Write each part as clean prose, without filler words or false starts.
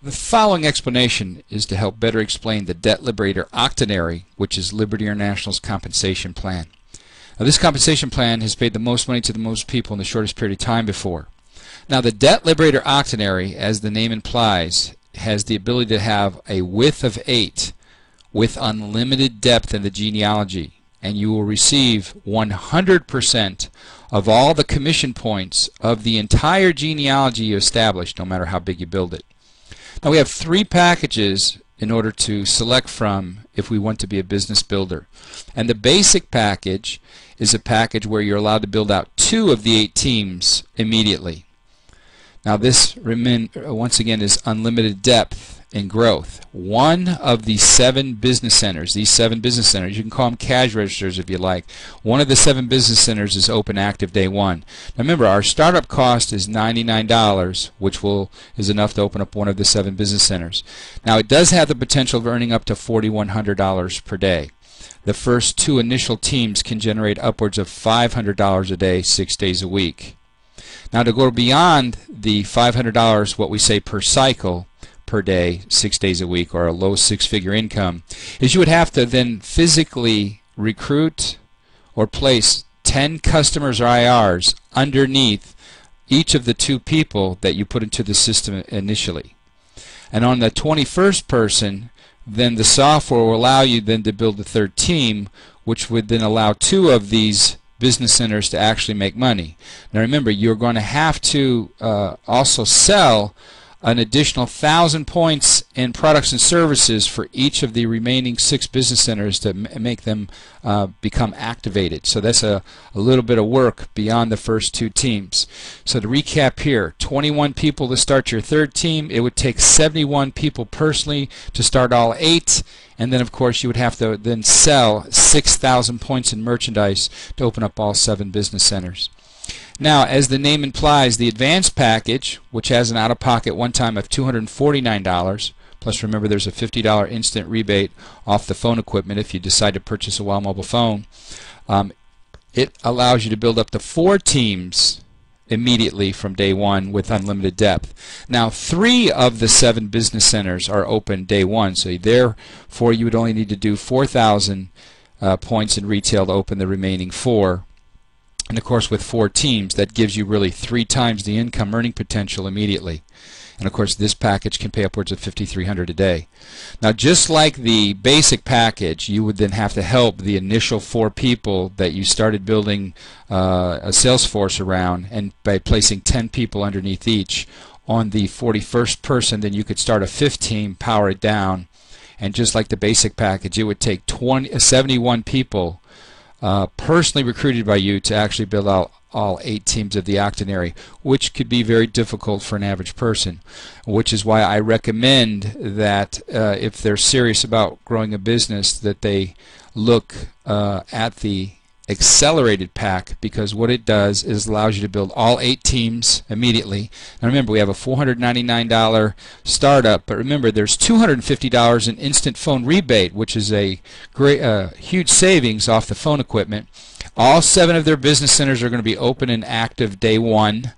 The following explanation is to help better explain the Debt Liberator Octenary, which is Liberty International's compensation plan. Now, this compensation plan has paid the most money to the most people in the shortest period of time before. Now, the Debt Liberator Octenary, as the name implies, has the ability to have a width of 8 with unlimited depth in the genealogy, and you will receive 100% of all the commission points of the entire genealogy you establish, no matter how big you build it. Now, we have 3 packages in order to select from if we want to be a business builder. And the basic package is a package where you're allowed to build out 2 of the 8 teams immediately. Now, this once again is unlimited depth and growth. One of the 7 business centers, these 7 business centers, you can call them cash registers if you like. One of the 7 business centers is open active day 1. Now remember, our startup cost is $99, which is enough to open up one of the 7 business centers. Now, it does have the potential of earning up to $4,100 per day. The first 2 initial teams can generate upwards of $500 a day, 6 days a week. Now, to go beyond the $500, what we say per cycle, per day, 6 days a week, or a low 6-figure income, is you would have to then physically recruit or place 10 customers or IRs underneath each of the 2 people that you put into the system initially. And on the 21st person, then the software will allow you then to build a 3rd team, which would then allow 2 of these business centers to actually make money. Now remember, you're going to have to also sell an additional 1,000 points in products and services for each of the remaining 6 business centers to make them become activated. So that's a little bit of work beyond the first 2 teams. So to recap here, 21 people to start your 3rd team. It would take 71 people personally to start all 8. And then, of course, you would have to then sell 6,000 points in merchandise to open up all 7 business centers. Now, as the name implies, the advanced package, which has an out-of-pocket one time of $249, plus remember there's a $50 instant rebate off the phone equipment if you decide to purchase a WOW mobile phone, it allows you to build up to 4 teams immediately from day 1 with unlimited depth. Now, 3 of the 7 business centers are open day 1, so therefore you would only need to do 4,000 points in retail to open the remaining 4. And of course, with 4 teams, that gives you really 3 times the income earning potential immediately. And of course, this package can pay upwards of $5,300 a day. Now, just like the basic package, you would then have to help the initial 4 people that you started building a sales force around, and by placing 10 people underneath each. On the 41st person, then you could start a 5th team, power it down, and just like the basic package, it would take 71 people personally recruited by you to actually build out all 8 teams of the Octenary, which could be very difficult for an average person, which is why I recommend that if they're serious about growing a business, that they look at the accelerated pack, because what it does is allows you to build all 8 teams immediately. Now remember, we have a $499 startup, but remember there's $250 in instant phone rebate, which is a great huge savings off the phone equipment. All 7 of their business centers are going to be open and active day 1.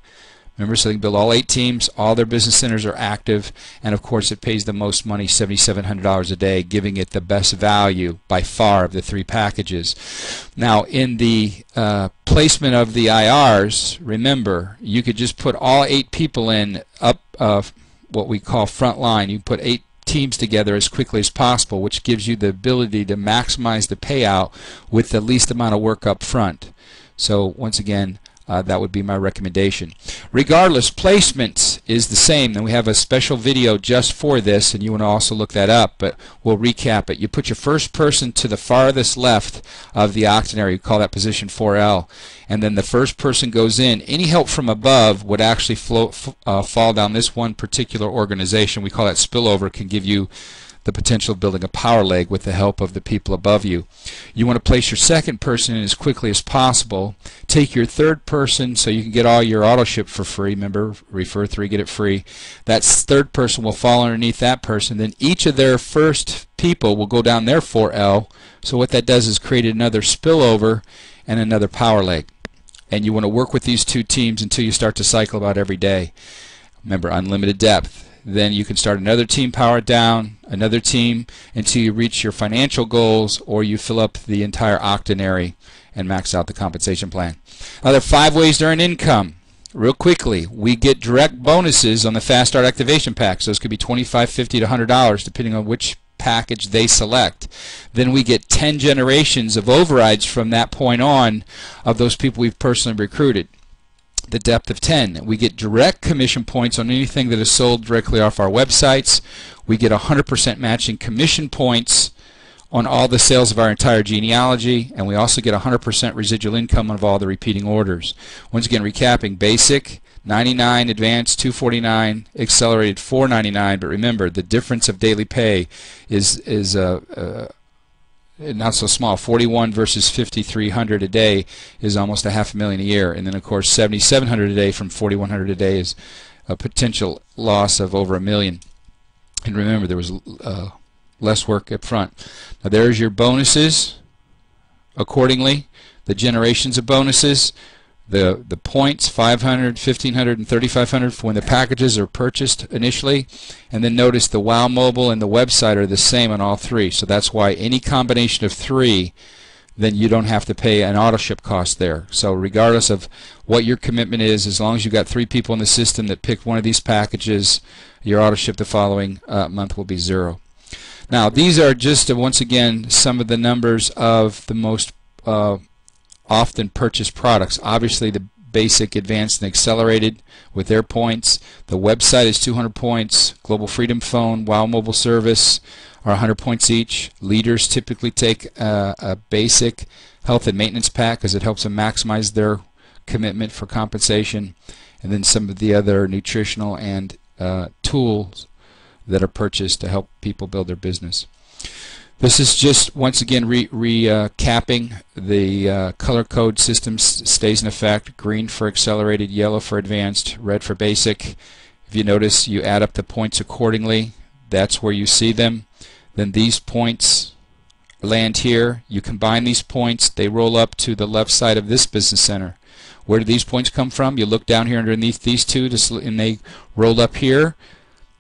Remember, so they can build all 8 teams, all their business centers are active, and of course it pays the most money, $7,700 a day, giving it the best value by far of the 3 packages. Now, in the placement of the IRs, remember, you could just put all 8 people in up what we call front line. You put 8 teams together as quickly as possible, which gives you the ability to maximize the payout with the least amount of work up front. So once again, that would be my recommendation. Regardless, placement is the same, and we have a special video just for this, and you want to also look that up, but we'll recap it. You put your first person to the farthest left of the Octenary, you call that position 4L, and then the first person goes in. Any help from above would actually fall down this one particular organization. We call that spillover. Can give you the potential of building a power leg with the help of the people above you. You want to place your second person in as quickly as possible. Take your third person so you can get all your auto ship for free. Remember, refer 3, get it free. That third person will fall underneath that person. Then each of their first people will go down their 4L. So what that does is create another spillover and another power leg. And you want to work with these 2 teams until you start to cycle about every day. Remember, unlimited depth. then you can start another team, power it down, another team until you reach your financial goals, or you fill up the entire octonary and max out the compensation plan. Now, there are 5 ways to earn income. Real quickly, we get direct bonuses on the Fast Start Activation Packs. Those could be $25, $50 to $100 depending on which package they select. Then we get 10 generations of overrides from that point on of those people we've personally recruited. The depth of 10. We get direct commission points on anything that is sold directly off our websites. We get 100% matching commission points on all the sales of our entire genealogy, and we also get 100% residual income of all the repeating orders. Once again, recapping: basic $99, advanced $249, accelerated $499. But remember, the difference of daily pay is not so small. 41 versus 5,300 a day is almost $500,000 a year, and then of course 7,700 a day from 4,100 a day is a potential loss of over $1 million. And remember, there was less work up front. Now there's your bonuses accordingly, the generations of bonuses, the points, 500, 1,500, and 3,500 for when the packages are purchased initially. And then notice the WOW Mobile and the website are the same on all 3. So that's why any combination of 3, then you don't have to pay an auto ship cost there. So regardless of what your commitment is, as long as you've got 3 people in the system that pick one of these packages, your auto ship the following month will be 0. Now these are just once again some of the numbers of the most often purchased products. Obviously the basic, advanced, and accelerated with their points. The website is 200 points. Global Freedom Phone, WOW Mobile Service are 100 points each. Leaders typically take a basic health and maintenance pack because it helps them maximize their commitment for compensation. And then some of the other nutritional and tools that are purchased to help people build their business. This is just once again recapping the color code system stays in effect. Green for accelerated, yellow for advanced, red for basic. If you notice, you add up the points accordingly. That's where you see them. Then these points land here. You combine these points, they roll up to the left side of this business center. Where do these points come from? You look down here underneath these two and they roll up here.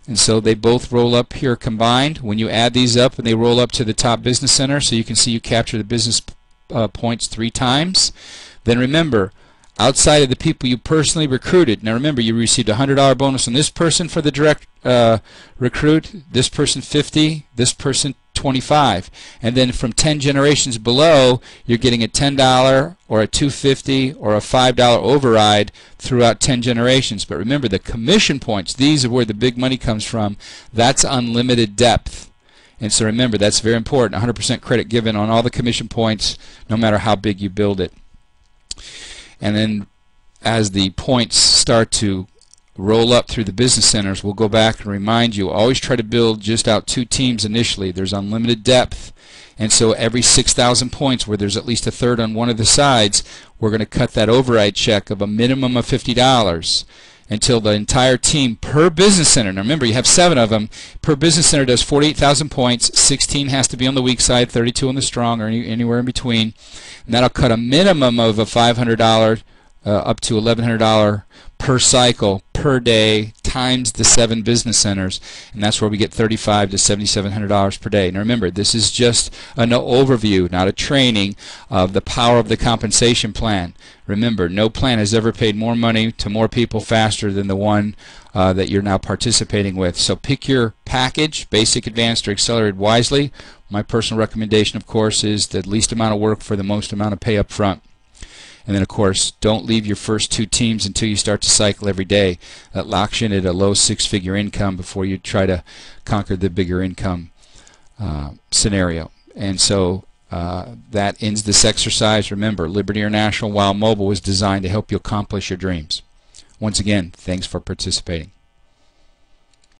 And so they both roll up here combined. When you add these up, and they roll up to the top business center, so you can see you capture the business points 3 times. Then remember, outside of the people you personally recruited, now remember you received a $100 bonus on this person for the direct recruit, this person 50, this person 25, and then from 10 generations below you're getting a $10 or a $250 or a $5 override throughout 10 generations. But remember, the commission points, these are where the big money comes from. That's unlimited depth, and so remember, that's very important. 100% credit given on all the commission points no matter how big you build it. And then as the points start to roll up through the business centers, we'll go back and remind you, always try to build just out 2 teams initially. There's unlimited depth, and so every 6,000 points where there's at least a third on one of the sides, we're going to cut that override check of a minimum of $50 until the entire team per business center, now remember you have 7 of them, per business center does 48,000 points. 16 has to be on the weak side, 32 on the strong, or anywhere in between, and that'll cut a minimum of a $500 up to $1,100 per cycle per day times the 7 business centers, and that's where we get $3,500 to $7,700 per day. Now remember, this is just an overview, not a training of the power of the compensation plan. Remember, no plan has ever paid more money to more people faster than the one that you're now participating with. So pick your package, basic, advanced, or accelerated wisely. My personal recommendation, of course, is the least amount of work for the most amount of pay up front. And then, of course, don't leave your first 2 teams until you start to cycle every day. That locks you in at a low 6-figure income before you try to conquer the bigger income scenario. And so that ends this exercise. Remember, Liberty International WOW Mobile was designed to help you accomplish your dreams. Once again, thanks for participating.